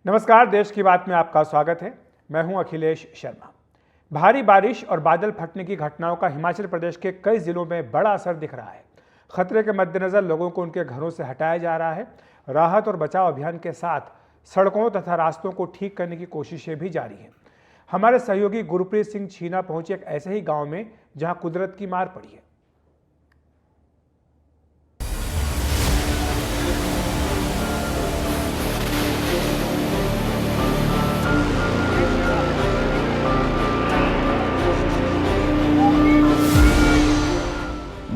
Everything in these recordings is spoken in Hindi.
नमस्कार, देश की बात में आपका स्वागत है। मैं हूं अखिलेश शर्मा। भारी बारिश और बादल फटने की घटनाओं का हिमाचल प्रदेश के कई जिलों में बड़ा असर दिख रहा है। खतरे के मद्देनजर लोगों को उनके घरों से हटाया जा रहा है। राहत और बचाव अभियान के साथ सड़कों तथा रास्तों को ठीक करने की कोशिशें भी जारी हैं। हमारे सहयोगी गुरप्रीत सिंह छीना पहुंचे एक ऐसे ही गाँव में जहाँ कुदरत की मार पड़ी है।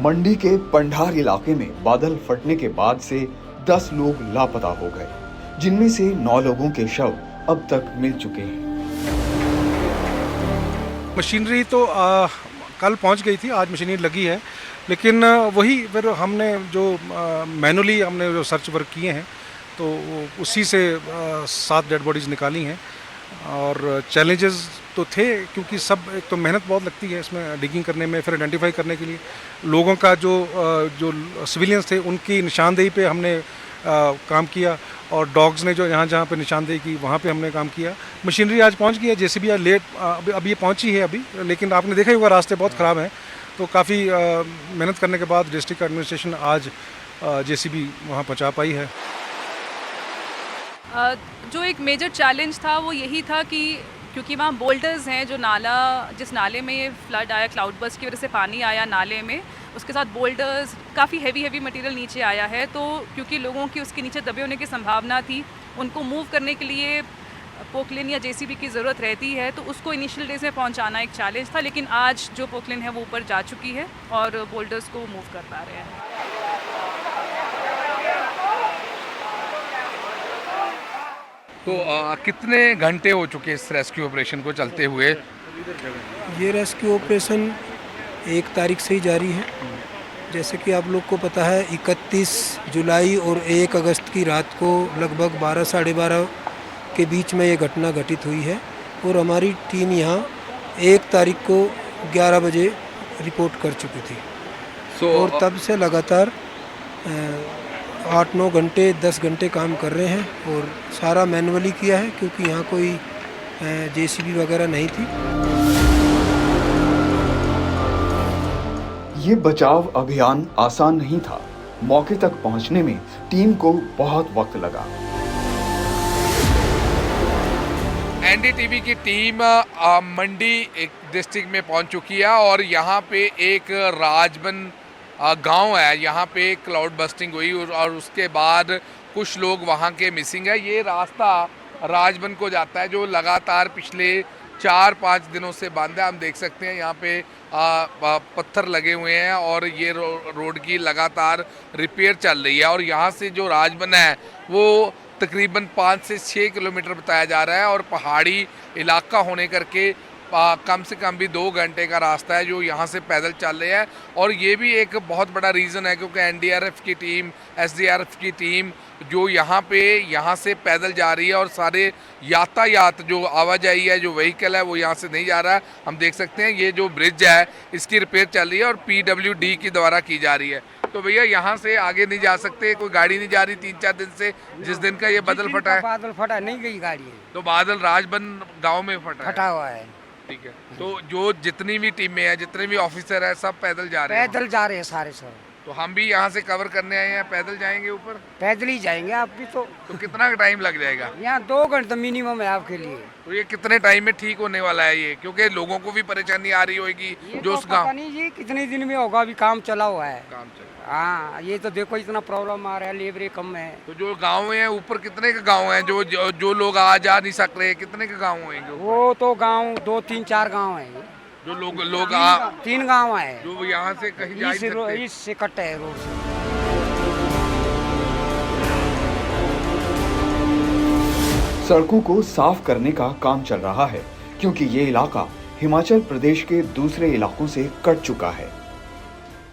मंडी के पंडार इलाके में बादल फटने के बाद से 10 लोग लापता हो गए, जिनमें से 9 लोगों के शव अब तक मिल चुके हैं। मशीनरी तो कल पहुंच गई थी, आज मशीनरी लगी है, लेकिन वही फिर हमने जो मैनुअली हमने जो सर्च वर्क किए हैं तो उसी से 7 डेड बॉडीज़ निकाली हैं। और चैलेंजेस तो थे, क्योंकि सब एक तो मेहनत बहुत लगती है इसमें डिगिंग करने में, फिर आइडेंटिफाई करने के लिए लोगों का जो सिविलियंस थे उनकी निशानदेही पे हमने काम किया, और डॉग्स ने जो यहाँ जहाँ पे निशानदेही की वहाँ पे हमने काम किया। मशीनरी आज पहुँच गई है, जेसीबी आज लेट अभी ये पहुँची है अभी, लेकिन आपने देखा ही होगा रास्ते बहुत ख़राब हैं, तो काफ़ी मेहनत करने के बाद डिस्ट्रिक्ट एडमिनिस्ट्रेशन आज जेसीबी वहाँ पहुँचा पाई है। जो एक मेजर चैलेंज था वो यही था कि क्योंकि वहाँ बोल्डर्स हैं, जो नाला जिस नाले में ये फ्लड आया, क्लाउड बर्स्ट की वजह से पानी आया नाले में, उसके साथ बोल्डर्स काफ़ी हैवी मटेरियल नीचे आया है, तो क्योंकि लोगों की उसके नीचे दबे होने की संभावना थी, उनको मूव करने के लिए पोकलेन या जेसीबी की ज़रूरत रहती है, तो उसको इनिशियल डेज में पहुँचाना एक चैलेंज था। लेकिन आज जो पोकलेन है वो ऊपर जा चुकी है और बोल्डर्स को मूव कर पा रहे हैं। तो कितने घंटे हो चुके इस रेस्क्यू ऑपरेशन को चलते हुए? ये रेस्क्यू ऑपरेशन 1 तारीख से ही जारी है। जैसे कि आप लोग को पता है, 31 जुलाई और 1 अगस्त की रात को लगभग 12 साढ़े 12 के बीच में ये घटना घटित हुई है, और हमारी टीम यहाँ 1 तारीख को 11 बजे रिपोर्ट कर चुकी थी। और तब से लगातार 8-9 घंटे 10 घंटे काम कर रहे हैं, और सारा मैनुअली किया है क्योंकि यहाँ कोई जेसीबी वगैरह नहीं थी। ये बचाव अभियान आसान नहीं था। मौके तक पहुंचने में टीम को बहुत वक्त लगा। एनडीटीवी की टीम मंडी एक डिस्ट्रिक्ट में पहुंच चुकी है, और यहाँ पे एक राजबन गांव है, यहाँ पे क्लाउड बस्टिंग हुई और उसके बाद कुछ लोग वहाँ के मिसिंग है। ये रास्ता राजबन को जाता है, जो लगातार पिछले 4-5 दिनों से बंद है। हम देख सकते हैं यहाँ पे पत्थर लगे हुए हैं, और ये रोड की लगातार रिपेयर चल रही है। और यहाँ से जो राजबन है वो तकरीबन 5 से 6 किलोमीटर बताया जा रहा है, और पहाड़ी इलाका होने करके कम से कम भी 2 घंटे का रास्ता है जो यहाँ से पैदल चल रहे हैं। और ये भी एक बहुत बड़ा रीज़न है, क्योंकि एनडीआरएफ की टीम, एसडीआरएफ की टीम जो यहाँ से पैदल जा रही है, और सारे यातायात जो आवाजाही है, जो व्हीकल है, वो यहाँ से नहीं जा रहा है। हम देख सकते हैं ये जो ब्रिज है इसकी रिपेयर चल रही है और पीडब्ल्यूडी के द्वारा की जा रही है। तो भैया यहाँ से आगे नहीं जा सकते, कोई गाड़ी नहीं जा रही 3-4 दिन से, जिस दिन का ये बादल फटा है। बादल फटा नहीं गई गाड़ी है, तो बादल राजबन गाँव में फटा हुआ है। ठीक है, तो जो जितनी भी टीमें हैं, जितने भी ऑफिसर हैं, सब पैदल जा रहे हैं? पैदल जा रहे हैं सारे सब। तो हम भी यहाँ से कवर करने आए हैं, पैदल जाएंगे ऊपर? पैदल ही जाएंगे आप भी। तो कितना टाइम लग जाएगा? यहाँ 2 घंटे मिनिमम है आपके लिए। तो ये कितने टाइम में ठीक होने वाला है ये? क्योंकि लोगों को भी परेशानी आ रही होगी जो उस गाँव। नहीं जी, कितने दिन में होगा, अभी काम चला हुआ है। काम चल। हाँ, ये तो देखो इतना प्रॉब्लम आ रहा है, लेबर कम है। तो जो गाँव है ऊपर, कितने के गाँव हैं जो लोग आ जा नहीं सक रहे, कितने के गाँव होंगे? वो तो गाँव 2-3-4 गाँव है, जो लोग 3 गाँव है जो यहाँ से कहीं जा नहीं सकते। इससे कट है रोड से। सड़कों को साफ करने का काम चल रहा है, क्योंकि ये इलाका हिमाचल प्रदेश के दूसरे इलाकों से कट चुका है।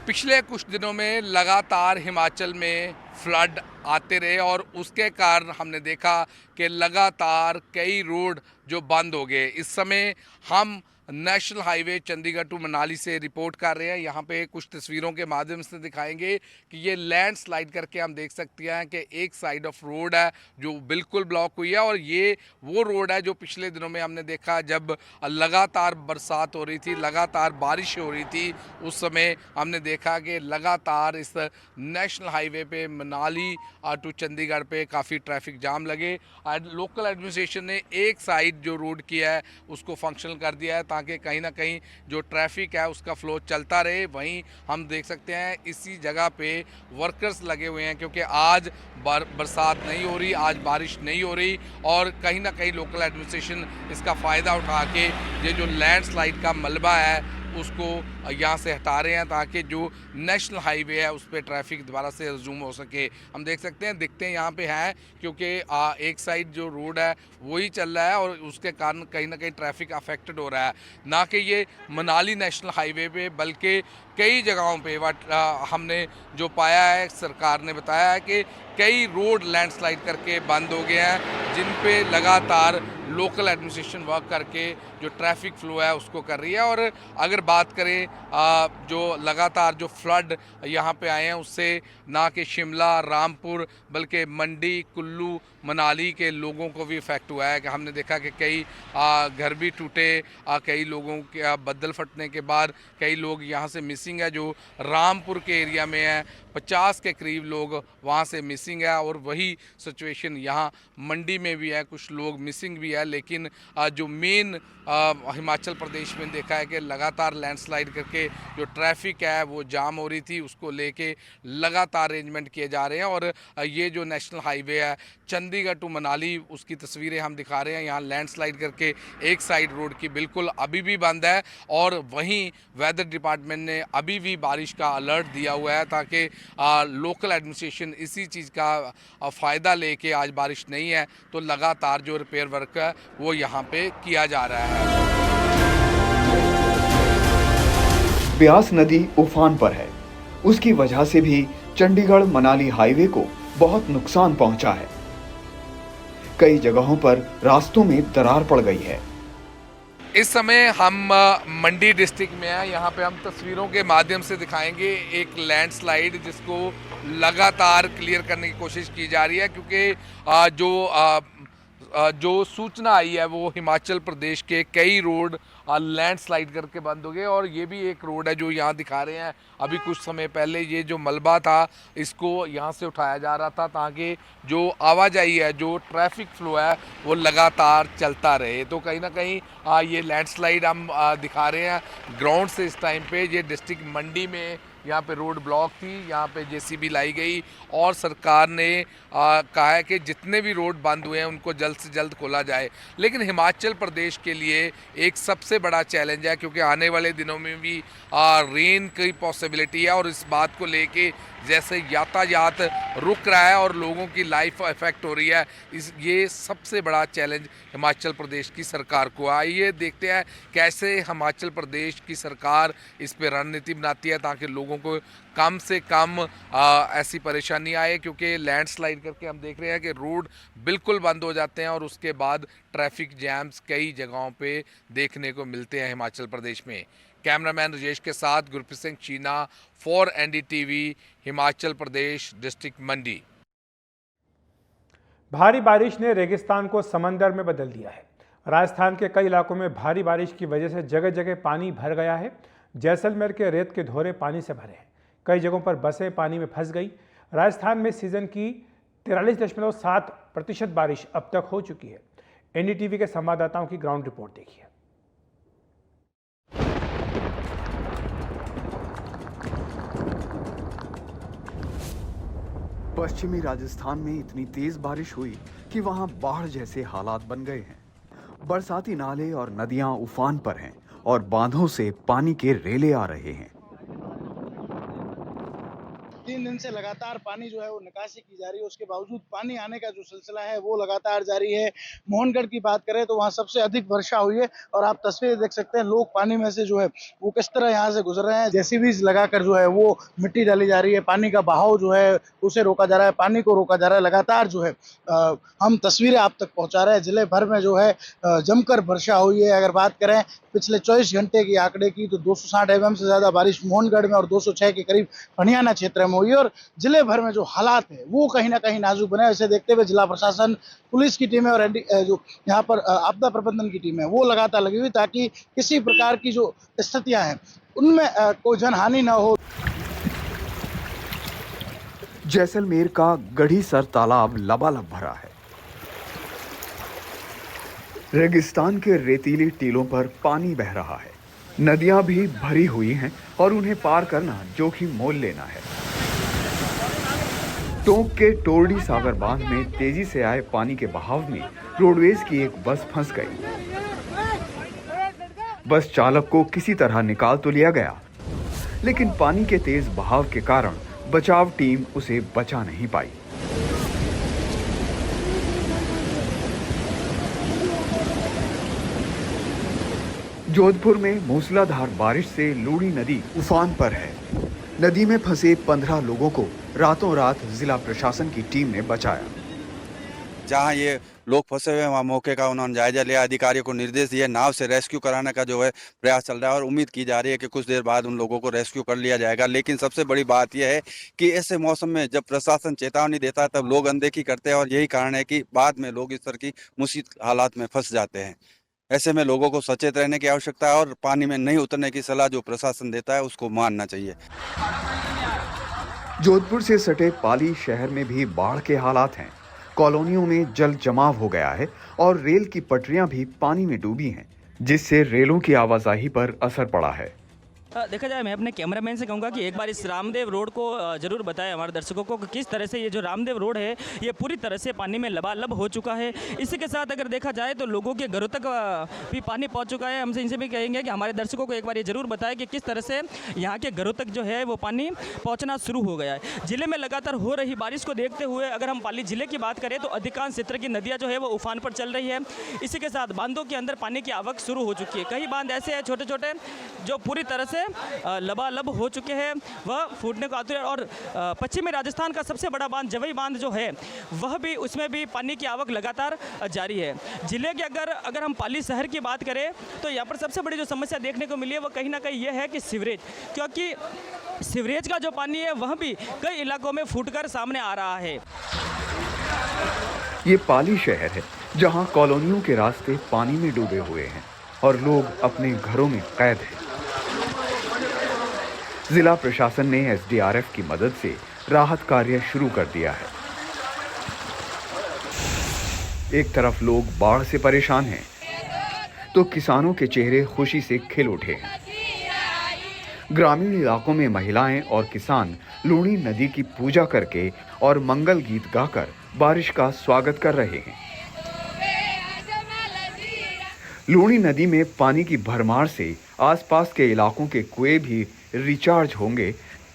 पिछले कुछ दिनों में लगातार हिमाचल में फ्लड आते रहे, और उसके कारण हमने देखा कि लगातार कई रोड जो बंद हो गए। इस समय हम national highway Chandigarh to Manali से रिपोर्ट कर रहे हैं। यहाँ पे कुछ तस्वीरों के माध्यम से दिखाएंगे कि ये लैंडस्लाइड करके हम देख सकते हैं कि एक साइड ऑफ रोड है जो बिल्कुल ब्लॉक हुई है, और ये वो रोड है जो पिछले दिनों में हमने देखा जब लगातार बरसात हो रही थी, लगातार बारिश हो रही थी, उस समय हमने देखा कि लगातार इस नेशनल हाईवे पे मनाली टू चंडीगढ़ पे काफ़ी ट्रैफिक जाम लगे। लोकल एडमिनिस्ट्रेशन ने एक साइड जो रोड की है उसको फंक्शनल कर दिया है ताकि कहीं ना कहीं जो ट्रैफिक है उसका फ्लो चलता रहे। वहीं हम देख सकते हैं इसी जगह पे वर्कर्स लगे हुए हैं क्योंकि आज बरसात नहीं हो रही, आज बारिश नहीं हो रही, और कहीं ना कहीं लोकल एडमिनिस्ट्रेशन इसका फ़ायदा उठा के ये जो लैंडस्लाइड का मलबा है उसको यहाँ से हटा रहे हैं ताकि जो नेशनल हाईवे है उस पर ट्रैफिक दोबारा से रिज्यूम हो सके। हम देख सकते हैं, दिखते हैं यहाँ पे हैं क्योंकि एक साइड जो रोड है वही चल रहा है और उसके कारण कहीं ना कहीं ट्रैफिक अफेक्टेड हो रहा है, ना कि ये मनाली नेशनल हाईवे पे बल्कि कई जगहों पे हमने जो पाया है, सरकार ने बताया है कि कई रोड लैंडस्लाइड करके बंद हो गए हैं जिन पे लगातार लोकल एडमिनिस्ट्रेशन वर्क करके जो ट्रैफिक फ्लो है उसको कर रही है। और अगर बात करें जो लगातार जो फ्लड यहाँ पे आए हैं उससे ना कि शिमला, रामपुर बल्कि मंडी, कुल्लू, मनाली के लोगों को भी इफ़ेक्ट हुआ है कि हमने देखा कि कई घर भी टूटे, कई लोगों के बदल फटने के बाद कई लोग यहाँ से मिसिंग है। जो रामपुर के एरिया में है 50 के करीब लोग वहाँ से मिसिंग है, और वही सिचुएशन यहाँ मंडी में भी है, कुछ लोग मिसिंग भी है। लेकिन जो मेन हिमाचल प्रदेश में देखा है कि लगातार लैंडस्लाइड करके जो ट्रैफिक है वो जाम हो रही थी, उसको लेके लगातार अरेंजमेंट किए जा रहे हैं। और ये जो नेशनल हाईवे है चंडीगढ़ टू मनाली उसकी तस्वीरें हम दिखा रहे हैं। यहाँ लैंडस्लाइड करके एक साइड रोड की बिल्कुल अभी भी बंद है, और वहीं वेदर डिपार्टमेंट ने अभी भी बारिश का अलर्ट दिया हुआ है ताकि लोकल एडमिनिस्ट्रेशन इसी चीज़ का फ़ायदा लेके, आज बारिश नहीं है तो लगातार जो रिपेयर वर्क है वो यहाँ पे किया जा रहा है। ब्यास नदी उफान पर है, उसकी वजह से भी चंडीगढ़ मनाली हाईवे को बहुत नुकसान पहुंचा है। कई जगहों पर रास्तों में दरार पड़ गई है। इस समय हम मंडी डिस्ट्रिक्ट में हैं। यहाँ पे हम तस्वीरों के माध्यम से दिखाएंगे एक लैंडस्लाइड जिसको लगातार क्लियर करने की कोशिश की जा रही है, क्योंकि जो सूचना आई है वो हिमाचल प्रदेश के कई रोड लैंडस्लाइड करके बंद हो गए, और ये भी एक रोड है जो यहाँ दिखा रहे हैं। अभी कुछ समय पहले ये जो मलबा था इसको यहाँ से उठाया जा रहा था ताकि जो आवाजाही है, जो ट्रैफिक फ्लो है वो लगातार चलता रहे। तो कहीं ना कहीं ये लैंडस्लाइड हम दिखा रहे हैं ग्राउंड से। इस टाइम पे ये डिस्ट्रिक्ट मंडी में यहाँ पे रोड ब्लॉक थी, यहाँ पे जेसीबी लाई गई और सरकार ने कहा है कि जितने भी रोड बंद हुए हैं उनको जल्द से जल्द खोला जाए। लेकिन हिमाचल प्रदेश के लिए एक सबसे बड़ा चैलेंज है, क्योंकि आने वाले दिनों में भी रेन की पॉसिबिलिटी है, और इस बात को लेके जैसे यातायात रुक रहा है और लोगों की लाइफ अफेक्ट हो रही है, ये सबसे बड़ा चैलेंज हिमाचल प्रदेश की सरकार को। आइए देखते हैं कैसे हिमाचल प्रदेश की सरकार इस पे रणनीति बनाती है ताकि लोगों को कम से कम ऐसी परेशानी आए, क्योंकि लैंडस्लाइड करके हम देख रहे हैं कि रोड बिल्कुल बंद हो जाते हैं और उसके बाद ट्रैफिक जैम्स कई जगहों पे देखने को मिलते हैं हिमाचल प्रदेश में। कैमरामैन राजेश के साथ Gurpreet Singh Cheena for NDTV Himachal Pradesh district Mandi. भारी बारिश ने रेगिस्तान को समंदर में बदल दिया है। राजस्थान के कई इलाकों में भारी बारिश की वजह से जगह जगह पानी भर गया है। जैसलमेर के रेत के धोरे पानी से भरे हैं, कई जगहों पर बसें पानी में फंस गई। राजस्थान में सीजन की 43.7% बारिश अब तक हो चुकी है। NDTV के संवाददाताओं की ग्राउंड रिपोर्ट देखिए। पश्चिमी राजस्थान में इतनी तेज बारिश हुई कि वहां बाढ़ जैसे हालात बन गए हैं। बरसाती नाले और नदियां उफान पर हैं और बांधों से पानी के रेले आ रहे हैं। 3 दिन से लगातार पानी जो है वो निकासी की जा रही है, उसके बावजूद पानी आने का जो सिलसिला है वो लगातार जारी है। मोहनगढ़ की बात करें तो वहाँ सबसे अधिक वर्षा हुई है और आप तस्वीरें देख सकते हैं, लोग पानी में से जो है वो किस तरह यहाँ से गुजर रहे हैं। जेसीबीज लगाकर जो है वो मिट्टी डाली जा रही है, पानी का बहाव जो है उसे रोका जा रहा है, पानी को रोका जा रहा है। लगातार जो है हम तस्वीरें आप तक पहुँचा रहे हैं। जिले भर में जो है जमकर वर्षा हुई है। अगर बात करें पिछले 24 घंटे की आंकड़े की तो 260 mm से ज्यादा बारिश मोहनगढ़ में और 206 के करीब फनियाना क्षेत्र में हुई और जिले भर में जो हालात है वो कहीं ना कहीं नाजुक बने। इसे देखते हुए जिला प्रशासन, पुलिस की टीमें और जो यहाँ पर आपदा प्रबंधन की टीम है वो लगातार लगी हुई ताकि किसी प्रकार की जो स्थितियां हैं उनमें कोई जनहानि न हो। जैसलमेर का गढ़ीसर तालाब लबालब भरा है। रेगिस्तान के रेतीले टीलों पर पानी बह रहा है। नदियां भी भरी हुई हैं और उन्हें पार करना जोखिम मोल लेना है। टोंक के टोरडी सागर बांध में तेजी से आए पानी के बहाव में रोडवेज की एक बस फंस गई। बस चालक को किसी तरह निकाल तो लिया गया, लेकिन पानी के तेज बहाव के कारण बचाव टीम उसे बचा नहीं पाई। जोधपुर में मूसलाधार बारिश से लूणी नदी उफान पर है। नदी में फंसे 15 लोगों को रातों रात जिला प्रशासन की टीम ने बचाया। जहां ये लोग फंसे हुए हैं वहाँ मौके का उन्होंने जायजा लिया, अधिकारियों को निर्देश दिए, नाव से रेस्क्यू कराने का जो है प्रयास चल रहा है और उम्मीद की जा रही है कि कुछ देर बाद उन लोगों को रेस्क्यू कर लिया जाएगा। लेकिन सबसे बड़ी बात यह है कि ऐसे मौसम में जब प्रशासन चेतावनी देता है तब लोग अनदेखी करते हैं और यही कारण है कि बाद में लोग इस तरह की मुसीबत हालात में फंस जाते हैं। ऐसे में लोगों को सचेत रहने की आवश्यकता है और पानी में नहीं उतरने की सलाह जो प्रशासन देता है उसको मानना चाहिए। जोधपुर से सटे पाली शहर में भी बाढ़ के हालात हैं। कॉलोनियों में जल जमाव हो गया है और रेल की पटरियां भी पानी में डूबी हैं, जिससे रेलों की आवाजाही पर असर पड़ा है। देखा जाए, मैं अपने कैमरामैन से कहूँगा कि एक बार इस रामदेव रोड को ज़रूर बताएं हमारे दर्शकों को कि किस तरह से ये जो रामदेव रोड है ये पूरी तरह से पानी में लबालब हो चुका है। इसी के साथ अगर देखा जाए तो लोगों के घरों तक भी पानी पहुँच चुका है। हमसे इनसे भी कहेंगे कि हमारे दर्शकों को एक बार ये ज़रूर बताएं कि किस तरह से यहाँ के घरों तक जो है वो पानी पहुँचना शुरू हो गया है। जिले में लगातार हो रही बारिश को देखते हुए अगर हम पाली जिले की बात करें तो अधिकांश क्षेत्र की नदियाँ जो है वो उफान पर चल रही है। इसी के साथ बांधों के अंदर पानी की आवक शुरू हो चुकी है। कई बांध ऐसे हैं छोटे छोटे जो पूरी तरह से लबालब हो चुके हैं, वह फूटने को आतुर है। और पश्चिमी राजस्थान का सबसे बड़ा बांध जवई बांध जो है वह भी, उसमें भी पानी की आवक लगातार जारी है। जिले के अगर हम पाली शहर की बात करें तो यहाँ पर सबसे बड़ी जो समस्या देखने को मिली है वो कहीं ना कहीं ये है कि सीवरेज, क्योंकि सीवरेज का जो पानी है वह भी कई इलाकों में फूटकर सामने आ रहा है। ये पाली शहर है जहां कॉलोनियों के रास्ते पानी में डूबे हुए हैं और लोग अपने घरों में कैद हैं। जिला प्रशासन ने एसडीआरएफ की मदद से राहत कार्य शुरू कर दिया है। एक तरफ लोग बाढ़ से परेशान हैं, तो किसानों के चेहरे खुशी से खिल उठे हैं। ग्रामीण इलाकों में महिलाएं और किसान लूणी नदी की पूजा करके और मंगल गीत गाकर बारिश का स्वागत कर रहे हैं। लूणी नदी में पानी की भरमार से आसपास के इलाकों के कुएं भी रिचार्ज होंगे,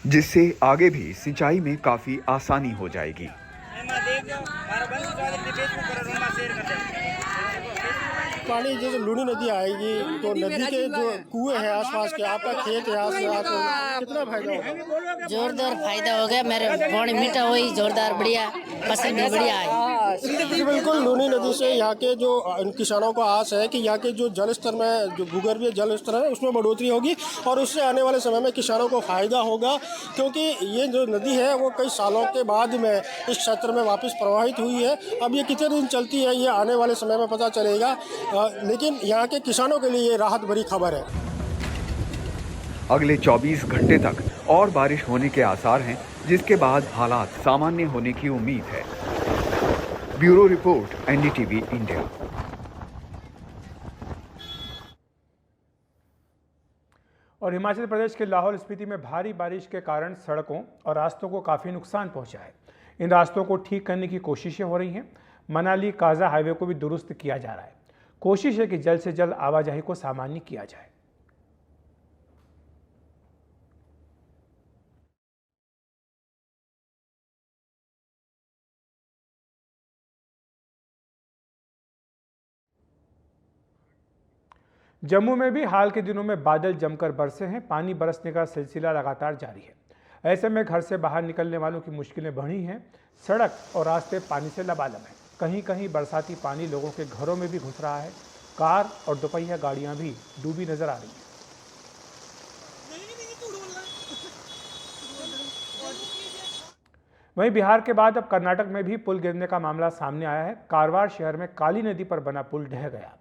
जिससे आगे भी सिंचाई में काफी आसानी हो जाएगी। पानी जैसे लूणी नदी आएगी तो नदी के जो कुएं हैं आसपास के, आपका खेत है आसपास, कितना फायदा होगा? जोरदार फायदा हो गया। मेरे पानी मीठा हुई, जोरदार बढ़िया, फसल भी बढ़िया आई। बिल्कुल, लूणी नदी से यहाँ के जो किसानों को आस है कि यहाँ के जो जल स्तर में, जो भूगर्भीय जल स्तर है उसमें बढ़ोतरी होगी और उससे आने वाले समय में किसानों को फायदा होगा, क्योंकि ये जो नदी है वो कई सालों के बाद में इस क्षेत्र में वापस प्रवाहित हुई है। अब ये कितने दिन चलती है ये आने वाले समय में पता चलेगा, लेकिन यहाँ के किसानों के लिए ये राहत भरी खबर है। अगले 24 घंटे तक और बारिश होने के आसार हैं, जिसके बाद हालात सामान्य होने की उम्मीद है। Bureau report, NDTV India. और हिमाचल प्रदेश के लाहौल स्पीति में भारी बारिश के कारण सड़कों और रास्तों को काफ़ी नुकसान पहुंचा है। इन रास्तों को ठीक करने की कोशिशें हो रही हैं। मनाली काजा हाईवे को भी दुरुस्त किया जा रहा है। कोशिश है कि जल्द से जल्द आवाजाही को सामान्य किया जाए। जम्मू में भी हाल के दिनों में बादल जमकर बरसे हैं। पानी बरसने का सिलसिला लगातार जारी है। ऐसे में घर से बाहर निकलने वालों की मुश्किलें बढ़ी हैं। सड़क और रास्ते पानी से लबालब हैं। कहीं कहीं बरसाती पानी लोगों के घरों में भी घुस रहा है। कार और दोपहिया गाड़ियां भी डूबी नजर आ रही हैं। वहीं बिहार के बाद अब कर्नाटक में भी पुल गिरने का मामला सामने आया है। कारवार शहर में काली नदी पर बना पुल ढह गया।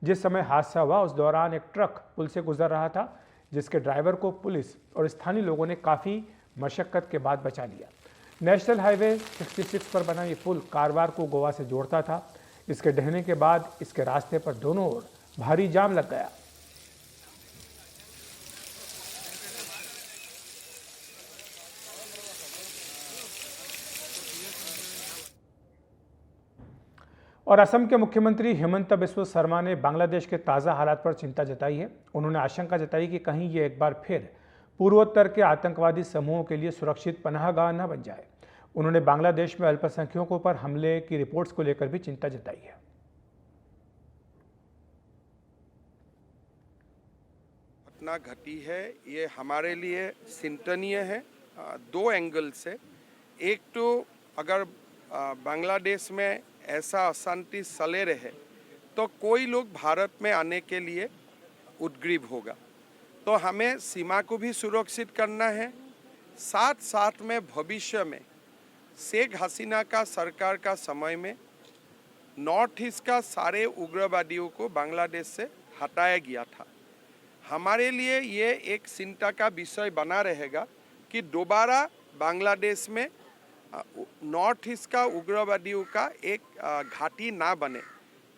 जिस समय हादसा हुआ उस दौरान एक ट्रक पुल से गुजर रहा था, जिसके ड्राइवर को पुलिस और स्थानीय लोगों ने काफ़ी मशक्कत के बाद बचा लिया। नेशनल हाईवे 66 पर बना ये पुल कारवार को गोवा से जोड़ता था। इसके ढहने के बाद इसके रास्ते पर दोनों ओर भारी जाम लग गया। और असम के मुख्यमंत्री हिमंता बिस्वा शर्मा ने बांग्लादेश के ताज़ा हालात पर चिंता जताई है। उन्होंने आशंका जताई कि कहीं ये एक बार फिर पूर्वोत्तर के आतंकवादी समूहों के लिए सुरक्षित पनाहगाह न बन जाए। उन्होंने बांग्लादेश में अल्पसंख्यकों पर हमले की रिपोर्ट्स को लेकर भी चिंता जताई है। घटना घटी है ये हमारे लिए चिंतनीय है दो एंगल से। एक तो अगर बांग्लादेश में ऐसा अशांति चले रहे तो कोई लोग भारत में आने के लिए उद्ग्रीव होगा, तो हमें सीमा को भी सुरक्षित करना है। साथ साथ में भविष्य में शेख हसीना का सरकार का समय में नॉर्थ ईस्ट का सारे उग्रवादियों को बांग्लादेश से हटाया गया था। हमारे लिए ये एक चिंता का विषय बना रहेगा कि दोबारा बांग्लादेश में नॉर्थ ईस्ट का उग्रवादियों का एक घाटी ना बने।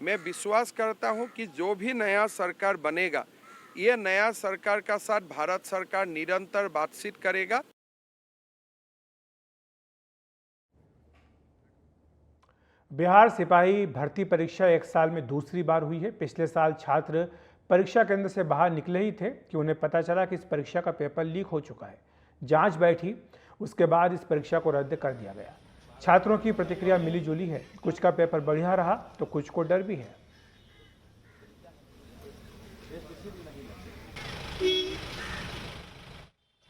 मैं विश्वास करता हूं कि जो भी नया सरकार बनेगा, ये नया सरकार का साथ भारत सरकार निरंतर बातचीत करेगा। बिहार सिपाही भर्ती परीक्षा एक साल में दूसरी बार हुई है। पिछले साल छात्र परीक्षा केंद्र से बाहर निकले ही थे कि उन्हें पता चला कि इस परीक्षा का पेपर लीक हो चुका है। जांच बैठी, उसके बाद इस परीक्षा को रद्द कर दिया गया। छात्रों की प्रतिक्रिया मिली जुली है। कुछ का पेपर बढ़िया रहा तो कुछ को डर भी है।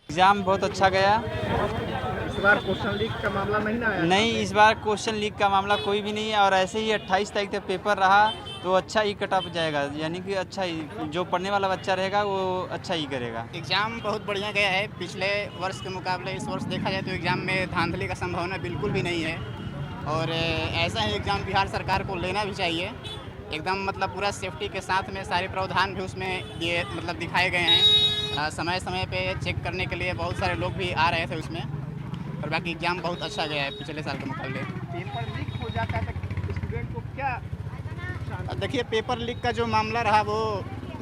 एग्जाम बहुत अच्छा गया। इस बार क्वेश्चन लीक का मामला नहीं ना आया? नहीं, इस बार क्वेश्चन लीक का मामला कोई भी नहीं है और ऐसे ही 28 तारीख तक पेपर रहा तो अच्छा ही कट ऑफ जाएगा, यानी कि अच्छा ही जो पढ़ने वाला बच्चा रहेगा वो अच्छा ही करेगा। एग्ज़ाम बहुत बढ़िया गया है। पिछले वर्ष के मुकाबले इस वर्ष देखा जाए तो एग्ज़ाम में धांधली का संभावना बिल्कुल भी नहीं है और ऐसा ही एग्ज़ाम बिहार सरकार को लेना भी चाहिए। एकदम मतलब पूरा सेफ्टी के साथ में सारे प्रावधान भी उसमें मतलब दिखाए गए हैं। समय समय पे चेक करने के लिए बहुत सारे लोग भी आ रहे थे उसमें, और बाकी एग्ज़ाम बहुत अच्छा गया है पिछले साल के मुकाबले। पेपर लीक हो जाता है तो स्टूडेंट को क्या? देखिए, पेपर लीक का जो मामला रहा वो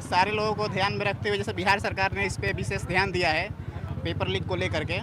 सारे लोगों को ध्यान में रखते हुए जैसे बिहार सरकार ने इस पर विशेष ध्यान दिया है पेपर लीक को लेकर के,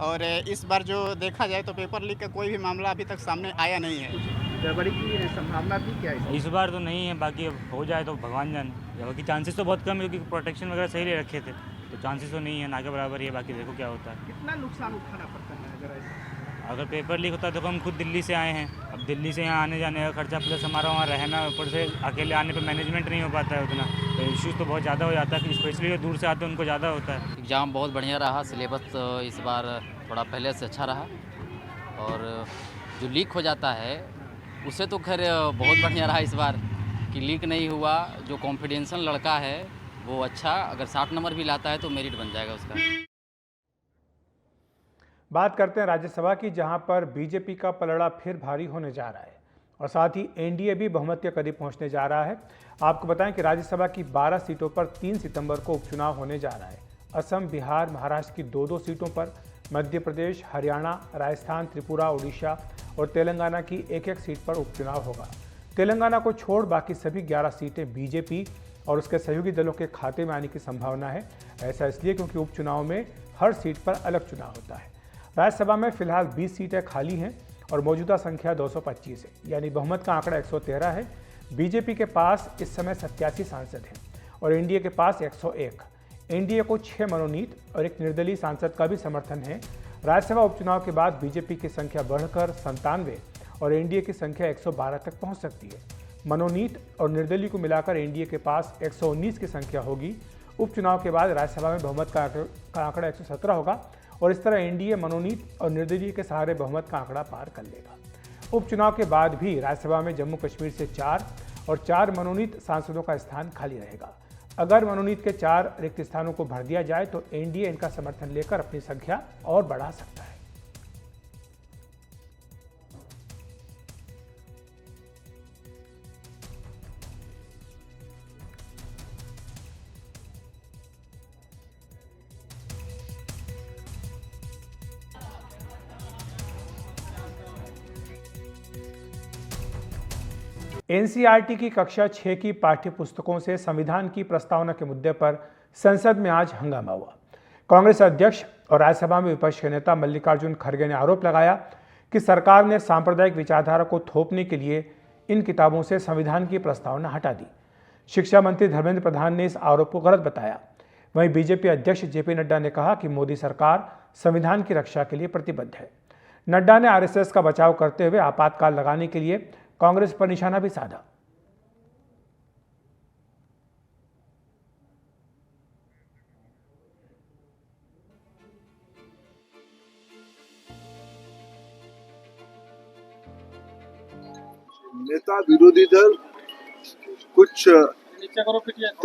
और इस बार जो देखा जाए तो पेपर लीक का कोई भी मामला अभी तक सामने आया नहीं है। गड़बड़ी की संभावना थी क्या इस बार? तो नहीं है, बाकी अब हो जाए तो भगवान जाने। बाकी चांसेस तो बहुत कम है क्योंकि प्रोटेक्शन वगैरह सही ले रखे थे, तो चांसेस तो नहीं है, ना के बराबर ही है। बाकी देखो क्या होता है। कितना नुकसान उठाना पड़ता है अगर ऐसा? अगर पेपर लीक होता है तो हम खुद दिल्ली से आए हैं, अब दिल्ली से यहाँ आने जाने का खर्चा प्लस हमारा वहाँ रहना, ऊपर से अकेले आने पे मैनेजमेंट नहीं हो पाता है उतना, तो इश्यूज़ तो बहुत ज़्यादा हो जाता है। स्पेशली जो दूर से आते हैं उनको ज़्यादा होता है। एग्ज़ाम बहुत बढ़िया रहा। सिलेबस इस बार थोड़ा पहले से अच्छा रहा, और जो लीक हो जाता है उससे तो खैर बहुत बढ़िया रहा इस बार कि लीक नहीं हुआ। जो कॉन्फिडेंशियल लड़का है वो अच्छा, अगर 60 नंबर भी लाता है तो मेरिट बन जाएगा उसका। बात करते हैं राज्यसभा की, जहां पर बीजेपी का पलड़ा फिर भारी होने जा रहा है और साथ ही एनडीए भी बहुमत के करीब पहुंचने जा रहा है। आपको बताएं कि राज्यसभा की 12 सीटों पर 3 सितंबर को उपचुनाव होने जा रहा है। असम, बिहार, महाराष्ट्र की 2-2 सीटों पर, मध्य प्रदेश, हरियाणा, राजस्थान, त्रिपुरा, उड़ीसा और तेलंगाना की 1-1 सीट पर उपचुनाव होगा। तेलंगाना को छोड़ बाकी सभी 11 सीटें बीजेपी और उसके सहयोगी दलों के खाते में आने की संभावना है। ऐसा इसलिए क्योंकि उपचुनाव में हर सीट पर अलग चुनाव होता है। राज्यसभा में फिलहाल 20 सीटें खाली हैं और मौजूदा संख्या 225 है, यानी बहुमत का आंकड़ा 113 है। बीजेपी के पास इस समय 87 सांसद हैं और एनडीए के पास 101। एनडीए को 6 मनोनीत और 1 निर्दलीय सांसद का भी समर्थन है। राज्यसभा उपचुनाव के बाद बीजेपी की संख्या बढ़कर 97 और एनडीए की संख्या 112 तक पहुंच सकती है। मनोनीत और निर्दलीय को मिलाकर एनडीए के पास 119 की संख्या होगी। उपचुनाव के बाद राज्यसभा में बहुमत का आंकड़ा 117 होगा और इस तरह एनडीए मनोनीत और निर्दलीय के सहारे बहुमत का आंकड़ा पार कर लेगा। उपचुनाव के बाद भी राज्यसभा में जम्मू कश्मीर से 4 और 4 मनोनीत सांसदों का स्थान खाली रहेगा। अगर मनोनीत के 4 रिक्त स्थानों को भर दिया जाए तो एनडीए इनका समर्थन लेकर अपनी संख्या और बढ़ा सकता है। एनसीईआरटी की कक्षा 6 की पाठ्य पुस्तकों से संविधान की प्रस्तावना के मुद्दे पर संसद में आज हंगामा हुआ। कांग्रेस अध्यक्ष और राज्यसभा में विपक्ष के नेता मल्लिकार्जुन खड़गे ने आरोप लगाया कि सरकार ने सांप्रदायिक विचारधारा को थोपने के लिए इन किताबों से संविधान की प्रस्तावना हटा दी। शिक्षा मंत्री धर्मेंद्र प्रधान ने इस आरोप को गलत बताया। वहीं बीजेपी अध्यक्ष जेपी नड्डा ने कहा कि मोदी सरकार संविधान की रक्षा के लिए प्रतिबद्ध है। नड्डा ने आरएसएस का बचाव करते हुए आपातकाल लगाने के लिए कांग्रेस पर निशाना भी साधा। नेता विरोधी दल कुछ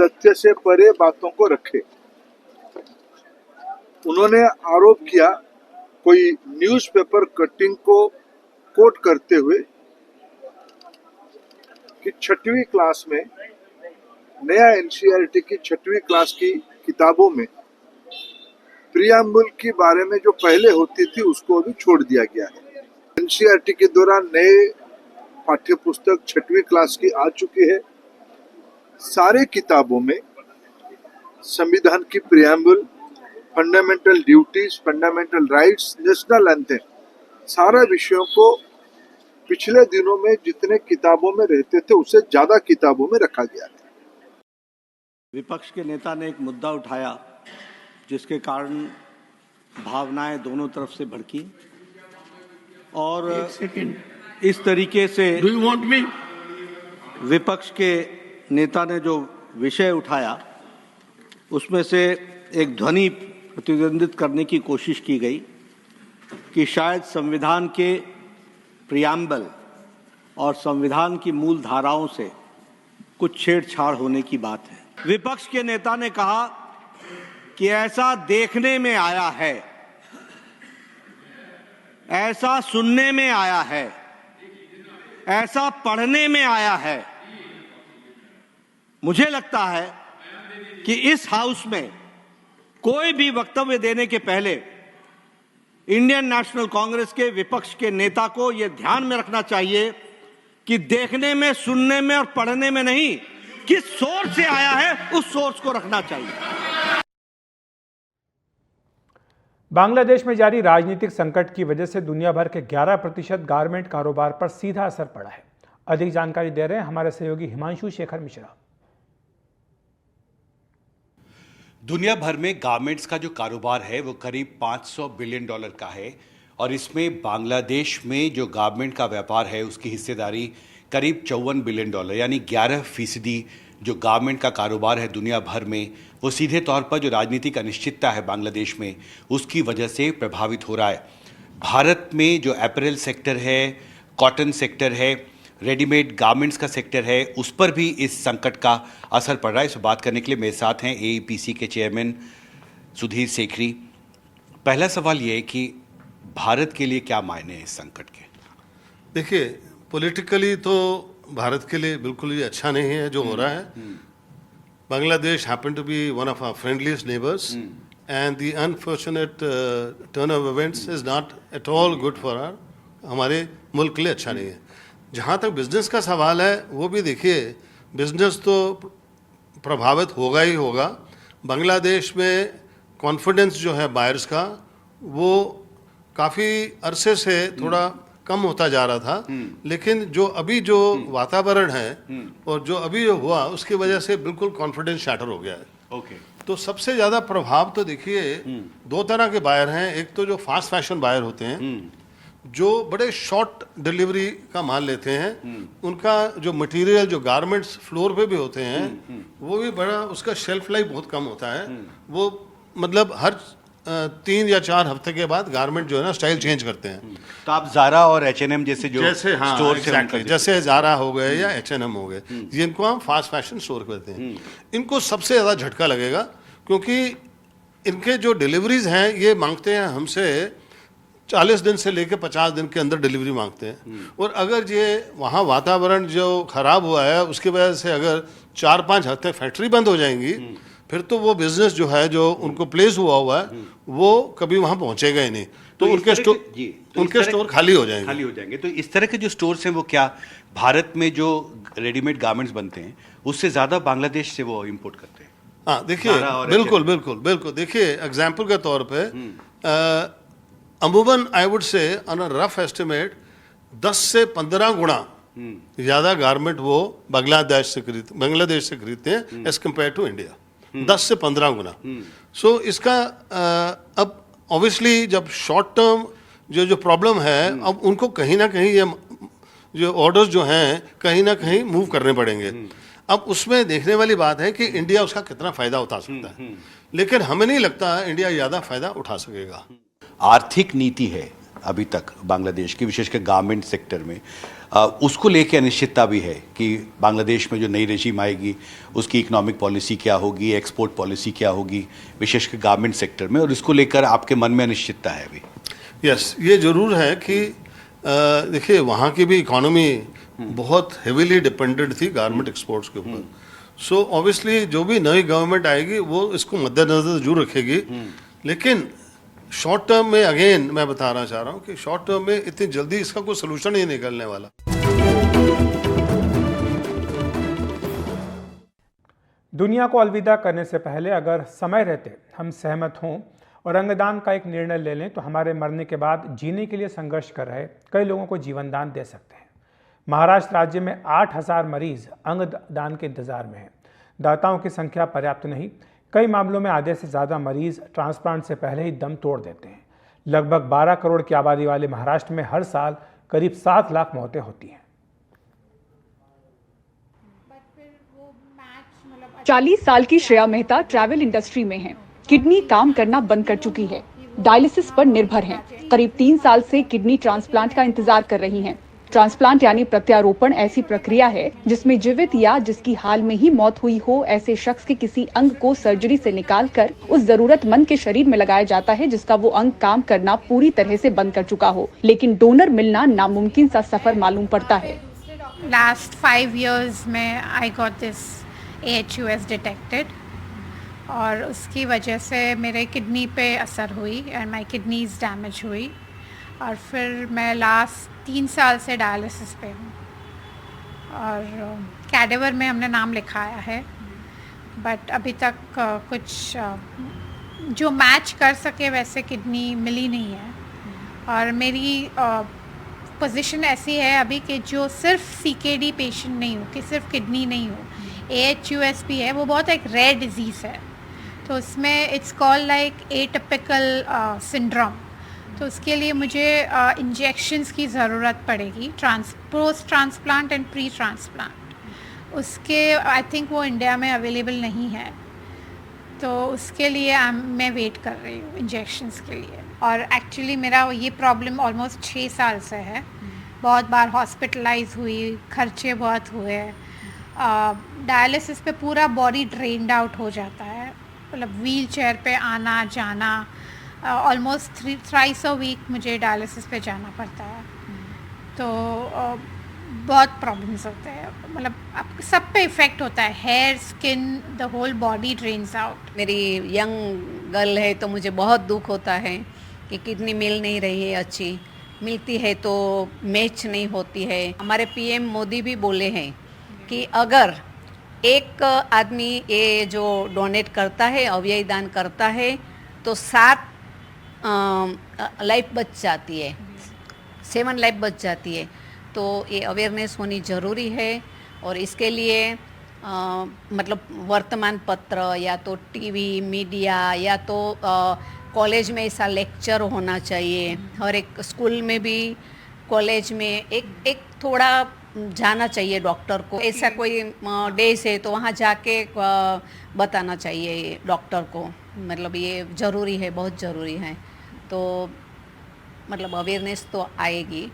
तथ्य से परे बातों को रखे। उन्होंने आरोप किया कोई न्यूज़पेपर कटिंग को कोट करते हुए कि 6वीं क्लास में नया एनसीईआरटी की 6वीं क्लास की किताबों में प्रियम्बल के बारे में जो पहले होती थी उसको अभी छोड़ दिया गया है। एनसीईआरटी के दौरान नए पाठ्य पुस्तक 6वीं क्लास की आ चुकी है। सारे किताबों में संविधान की preamble, fundamental duties, fundamental rights, national anthem, सारा विषयों को पिछले दिनों में जितने किताबों में रहते थे उससे ज्यादा किताबों में रखा गया है। विपक्ष के नेता ने एक मुद्दा उठाया जिसके कारण भावनाएं दोनों तरफ से भड़की और इस तरीके से विपक्ष के नेता ने जो विषय उठाया उसमें से एक ध्वनि प्रतिद्वंदित करने की कोशिश की गई कि शायद संविधान के प्रियम्बल और संविधान की मूल धाराओं से कुछ छेड़छाड़ होने की बात है। विपक्ष के नेता ने कहा कि ऐसा देखने में आया है, ऐसा सुनने में आया है, ऐसा पढ़ने में आया है। मुझे लगता है कि इस हाउस में कोई भी वक्तव्य देने के पहले इंडियन नेशनल कांग्रेस के विपक्ष के नेता को यह ध्यान में रखना चाहिए कि देखने में, सुनने में और पढ़ने में नहीं, किस सोर्स से आया है उस सोर्स को रखना चाहिए। बांग्लादेश में जारी राजनीतिक संकट की वजह से दुनिया भर के 11% गारमेंट कारोबार पर सीधा असर पड़ा है। अधिक जानकारी दे रहे हैं हमारे सहयोगी हिमांशु शेखर मिश्रा। दुनिया भर में गारमेंट्स का जो कारोबार है वो करीब $500 बिलियन का है और इसमें बांग्लादेश में जो गारमेंट का व्यापार है उसकी हिस्सेदारी करीब $54 बिलियन यानी 11% जो गारमेंट का कारोबार है दुनिया भर में, वो सीधे तौर पर जो राजनीतिक अनिश्चितता है बांग्लादेश में उसकी वजह से प्रभावित हो रहा है। भारत में जो अपैरल सेक्टर है, कॉटन सेक्टर है, रेडीमेड गारमेंट्स का सेक्टर है, उस पर भी इस संकट का असर पड़ रहा है। इस बात करने के लिए मेरे साथ हैं एईपीसी के चेयरमैन सुधीर सेखरी। पहला सवाल ये है कि भारत के लिए क्या मायने हैं इस संकट के? देखिए, पॉलिटिकली तो भारत के लिए बिल्कुल ही अच्छा नहीं है जो हो रहा है। Bangladesh happen to be one of our friendliest neighbours and the unfortunate turn of events is not at all good for our, हमारे मुल्क के लिए अच्छा नहीं है। जहाँ तक बिजनेस का सवाल है, वो भी देखिए, बिजनेस तो प्रभावित होगा ही होगा। बांग्लादेश में कॉन्फिडेंस जो है बायर्स का, वो काफ़ी अरसे से थोड़ा कम होता जा रहा था, लेकिन जो अभी जो वातावरण है और जो अभी जो हुआ उसकी वजह से बिल्कुल कॉन्फिडेंस शैटर हो गया है। ओके। तो सबसे ज़्यादा प्रभाव तो देखिए दो तरह के बायर हैं। एक तो जो फास्ट फैशन बायर होते हैं, जो बड़े शॉर्ट डिलीवरी का माल लेते हैं, उनका जो मटेरियल जो गारमेंट्स फ्लोर पे भी होते हैं वो भी बड़ा, उसका शेल्फ लाइफ बहुत कम होता है। वो मतलब हर 3 या 4 हफ्ते के बाद गारमेंट जो है ना स्टाइल चेंज करते हैं। तो आप ज़ारा और H&M जैसे जो हाँ, स्टोर exactly, जैसे ज़ारा हो गए या H&M हो गए, जिनको हम फास्ट फैशन स्टोर कहते हैं, इनको सबसे ज़्यादा झटका लगेगा, क्योंकि इनके जो डिलीवरीज हैं ये मांगते हैं हमसे 40 दिन से लेकर 50 दिन के अंदर डिलीवरी मांगते हैं। और अगर ये वहाँ वातावरण जो ख़राब हुआ है उसकी वजह से अगर 4-5 हफ्ते फैक्ट्री बंद हो जाएंगी, फिर तो वो बिजनेस जो है जो उनको प्लेस हुआ है वो कभी वहाँ पहुँचेगा ही नहीं। तो उनके स्टोर खाली हो जाएंगे। तो इस तरह के जो स्टोर्स हैं वो क्या भारत में जो रेडीमेड गारमेंट्स बनते हैं उससे ज़्यादा बांग्लादेश से वो इम्पोर्ट करते हैं? हाँ, देखिए, बिल्कुल देखिए, एग्जाम्पल के तौर पे अमूमन I would say on a rough estimate 10 से 15 गुना ज़्यादा गारमेंट वो बांग्लादेश से खरीदते हैं एज कम्पेयर टू इंडिया। 10 से 15 गुना। सो इसका अब ऑब्वियसली जब शॉर्ट टर्म जो प्रॉब्लम है, अब उनको कहीं ना कहीं ये जो ऑर्डर्स जो हैं कहीं ना कहीं मूव करने पड़ेंगे। अब उसमें देखने वाली बात है कि इंडिया उसका कितना फ़ायदा उठा सकता है, लेकिन हमें नहीं लगता इंडिया ज़्यादा फ़ायदा उठा सकेगा। आर्थिक नीति है अभी तक बांग्लादेश की, विशेषकर गारमेंट सेक्टर में, उसको लेके अनिश्चितता भी है कि बांग्लादेश में जो नई रेजिम आएगी उसकी इकोनॉमिक पॉलिसी क्या होगी, एक्सपोर्ट पॉलिसी क्या होगी, विशेषकर गारमेंट सेक्टर में, और इसको लेकर आपके मन में अनिश्चितता है अभी? यस, ये ज़रूर है कि देखिए वहाँ की भी इकोनॉमी बहुत हेवीली डिपेंडेंट थी गारमेंट एक्सपोर्ट्स के ऊपर। सो ऑब्वियसली जो भी नई गवर्नमेंट आएगी वो इसको मद्देनजर जरूर रखेगी, लेकिन शॉर्ट टर्म में अगेन मैं बताना चाह रहा हूँ कि शॉर्ट टर्म में इतनी जल्दी इसका कोई सोल्यूशन नहीं निकलने वाला। दुनिया को अलविदा करने से पहले अगर समय रहते हम सहमत हों और अंगदान का एक निर्णय ले लें तो हमारे मरने के बाद जीने के लिए संघर्ष कर रहे कई लोगों को जीवन दान दे सकते हैं। महाराष्ट्र राज्य में 8000 मरीज अंगदान के इंतजार में हैं। दाताओं की संख्या पर्याप्त नहीं, कई मामलों में आधे से ज़्यादा मरीज ट्रांसप्लांट से पहले ही दम तोड़ देते हैं। लगभग 12 करोड़ की आबादी वाले महाराष्ट्र में हर साल करीब 7 लाख मौतें होती हैं। 40 साल की श्रेया मेहता ट्रैवल इंडस्ट्री में हैं। किडनी काम करना बंद कर चुकी है, डायलिसिस पर निर्भर हैं। करीब 3 साल से किडनी ट्रांसप्लांट का इंतजार कर रही हैं। ट्रांसप्लांट यानी प्रत्यारोपण ऐसी प्रक्रिया है जिसमें जीवित या जिसकी हाल में ही मौत हुई हो ऐसे शख्स के किसी अंग को सर्जरी से निकालकर उस जरूरतमंद के शरीर में लगाया जाता है जिसका वो अंग काम करना पूरी तरह से बंद कर चुका हो, लेकिन डोनर मिलना नामुमकिन सा सफर मालूम पड़ता है। Last 5 years में I got this AHUS detected और उसकी वजह से मेरे किडनी पे असर हुई और माई किडनीज डैमेज हुई, और फिर मैं लास्ट 3 साल से डायलिसिस पे हूँ और कैडेवर में हमने नाम लिखाया है, बट अभी तक कुछ जो मैच कर सके वैसे किडनी मिली नहीं है। और मेरी पोजीशन ऐसी है अभी कि जो सिर्फ CKD पेशेंट नहीं हो, कि सिर्फ किडनी नहीं हो, AHUS भी है, वो बहुत एक रेयर डिजीज़ है, तो उसमें it's called like atypical syndrome. तो उसके लिए मुझे इंजेक्शंस की ज़रूरत पड़ेगी, post transplant and pre transplant. उसके आई थिंक वो इंडिया में अवेलेबल नहीं है, तो उसके लिए मैं वेट कर रही हूँ इंजेक्शंस के लिए। और एक्चुअली मेरा ये प्रॉब्लम ऑलमोस्ट 6 साल से है, बहुत बार हॉस्पिटलाइज हुई, खर्चे बहुत हुए, डायलिसिस पे पूरा बॉडी ड्रेन्ड आउट हो जाता है, मतलब व्हील चेयर पे आना जाना, ऑलमोस्ट थ्राइस अ वीक मुझे डायलिसिस पे जाना पड़ता है। तो बहुत प्रॉब्लम्स होते हैं, मतलब आप सब पे इफ़ेक्ट होता है, hair, skin, the whole body drains out. मेरी यंग गर्ल है तो मुझे बहुत दुख होता है कि किडनी मिल नहीं रही है, अच्छी मिलती है तो मैच नहीं होती है। हमारे PM मोदी भी बोले हैं कि अगर एक आदमी ये जो डोनेट करता है, अवयव दान करता है, तो 7 लाइफ बच जाती है, 7 लाइफ बच जाती है। तो ये अवेयरनेस होनी ज़रूरी है, और इसके लिए मतलब वर्तमान पत्र या तो TV मीडिया या तो कॉलेज में ऐसा लेक्चर होना चाहिए, और एक स्कूल में भी, कॉलेज में एक थोड़ा जाना चाहिए डॉक्टर को। ऐसा कोई डेज है तो वहाँ जाके बताना चाहिए डॉक्टर को, मतलब ये ज़रूरी है, बहुत ज़रूरी है, तो मतलब अवेयरनेस तो आएगी।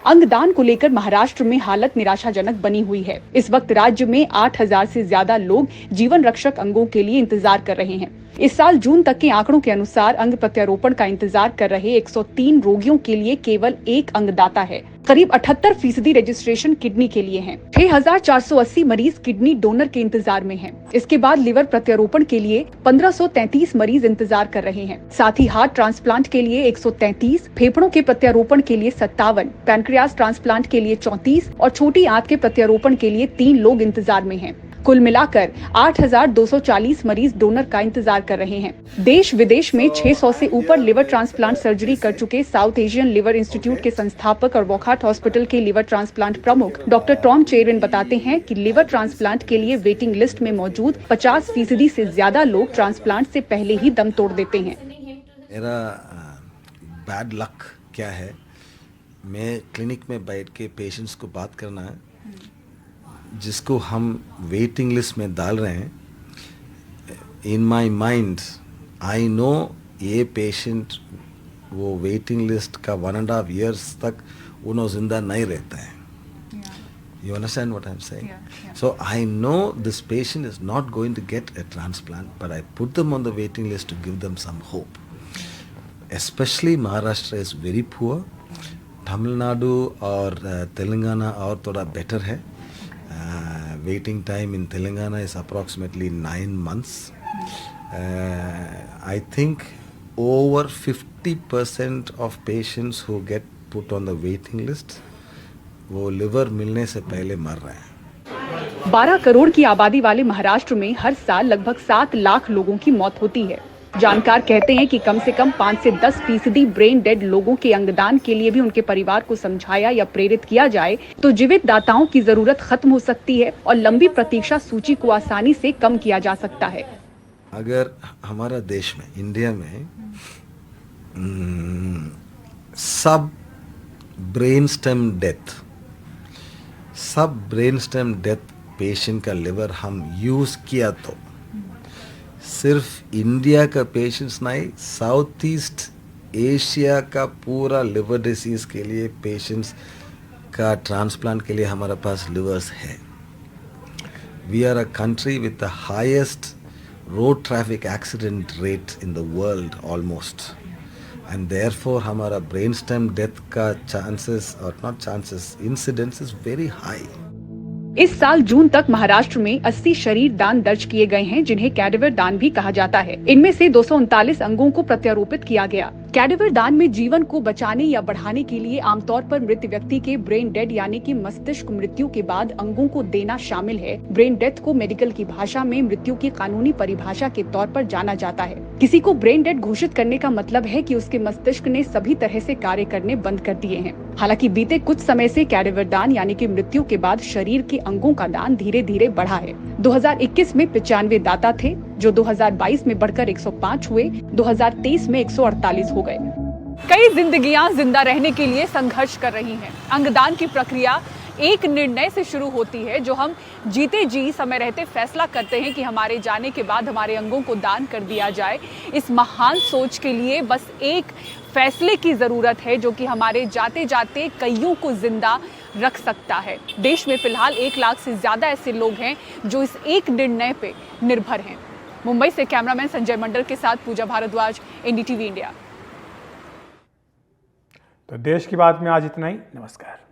अंगदान को लेकर महाराष्ट्र में हालत निराशाजनक बनी हुई है। इस वक्त राज्य में 8,000 से ज्यादा लोग जीवन रक्षक अंगों के लिए इंतजार कर रहे हैं। इस साल जून तक के आंकड़ों के अनुसार अंग प्रत्यारोपण का इंतजार कर रहे 103 रोगियों के लिए केवल एक अंगदाता है। करीब 78% रजिस्ट्रेशन किडनी के लिए हैं। 6,480 मरीज किडनी डोनर के इंतजार में हैं। इसके बाद लिवर प्रत्यारोपण के लिए 1,533 मरीज इंतजार कर रहे हैं। साथ ही हार्ट ट्रांसप्लांट के लिए 133, फेफड़ों के प्रत्यारोपण के लिए 57, पैनक्रियास ट्रांसप्लांट के लिए 34 और छोटी आंत के प्रत्यारोपण के लिए 3 लोग इंतजार में हैं। कुल मिलाकर 8,240 मरीज डोनर का इंतजार कर रहे हैं। देश विदेश में 600 से ऊपर लिवर ट्रांसप्लांट सर्जरी कर चुके साउथ एशियन लिवर इंस्टीट्यूट के संस्थापक और वोकहार्ट हॉस्पिटल के लिवर ट्रांसप्लांट प्रमुख डॉक्टर टॉम चेरिन बताते हैं कि लिवर ट्रांसप्लांट के लिए वेटिंग लिस्ट में मौजूद 50% से ज्यादा लोग ट्रांसप्लांट से पहले ही दम तोड़ देते हैं। मेरा बैड लक क्या है, मैं क्लिनिक में बैठ के पेशेंट्स को बात करना है, जिसको हम वेटिंग लिस्ट में डाल रहे हैं। In my mind I know ये पेशेंट वो वेटिंग लिस्ट का 1.5 years तक उन्होंने जिंदा नहीं रहता है। You understand what I'm saying? So I know this patient is not going to get a transplant, but I put them on the waiting list to give them some hope. Especially Maharashtra is very poor. Tamil Nadu और तेलंगाना और थोड़ा बेटर है। Waiting time in Telangana is approximately 9 months. I think over 50% of patients who get put on the waiting list, वो लिवर मिलने से पहले मर रहे हैं। 12 करोड़ की आबादी वाले महाराष्ट्र में हर साल लगभग 7 लाख लोगों की मौत होती है। जानकार कहते हैं कि कम से कम 5 से 10% ब्रेन डेड लोगों के अंगदान के लिए भी उनके परिवार को समझाया या प्रेरित किया जाए तो जीवित दाताओं की जरूरत खत्म हो सकती है और लंबी प्रतीक्षा सूची को आसानी से कम किया जा सकता है। अगर हमारा देश में, इंडिया में सब ब्रेन स्टेम डेथ पेशेंट का लिवर हम यूज किया तो सिर्फ इंडिया का पेशेंट्स नहीं, साउथ ईस्ट एशिया का पूरा लिवर डिसीज के लिए पेशेंट्स का ट्रांसप्लांट के लिए हमारे पास लिवर्स है। We are a country with the highest road traffic accident rate in the world almost, and therefore हमारा ब्रेन स्टेम डेथ का चांसेस और not chances incidence is very high. इस साल जून तक महाराष्ट्र में 80 शरीर दान दर्ज किए गए हैं, जिन्हें कैडेवर दान भी कहा जाता है। इनमें से 239 अंगों को प्रत्यारोपित किया गया। कैडेवर दान में जीवन को बचाने या बढ़ाने के लिए आमतौर पर मृत व्यक्ति के ब्रेन डेड यानी कि मस्तिष्क मृत्यु के बाद अंगों को देना शामिल है। ब्रेन डेथ को मेडिकल की भाषा में मृत्यु की कानूनी परिभाषा के तौर पर जाना जाता है। किसी को ब्रेन डेड घोषित करने का मतलब है कि उसके मस्तिष्क ने सभी तरह से कार्य करने बंद कर दिए हैं। हालांकि बीते कुछ समय से कैडेवर दान यानी कि मृत्यु के बाद शरीर के अंगों का दान धीरे धीरे बढ़ा है। 2021 में 95 दाता थे, जो 2022 में बढ़कर 105 हुए, 2023 में 148 हो गए। कई जिंदगियां जिंदा रहने के लिए संघर्ष कर रही हैं। अंगदान की प्रक्रिया एक निर्णय से शुरू होती है, जो हम जीते जी समय रहते फैसला करते हैं कि हमारे जाने के बाद हमारे अंगों को दान कर दिया जाए। इस महान सोच के लिए बस एक फैसले की जरूरत है, जो कि हमारे जाते जाते कईयों को जिंदा रख सकता है। देश में फिलहाल 1 लाख से ज्यादा ऐसे लोग हैं जो इस एक निर्णय पे निर्भर हैं। मुंबई से कैमरामैन संजय मंडल के साथ पूजा भारद्वाज, एनडीटीवी इंडिया। तो देश की बात में आज इतना ही। नमस्कार।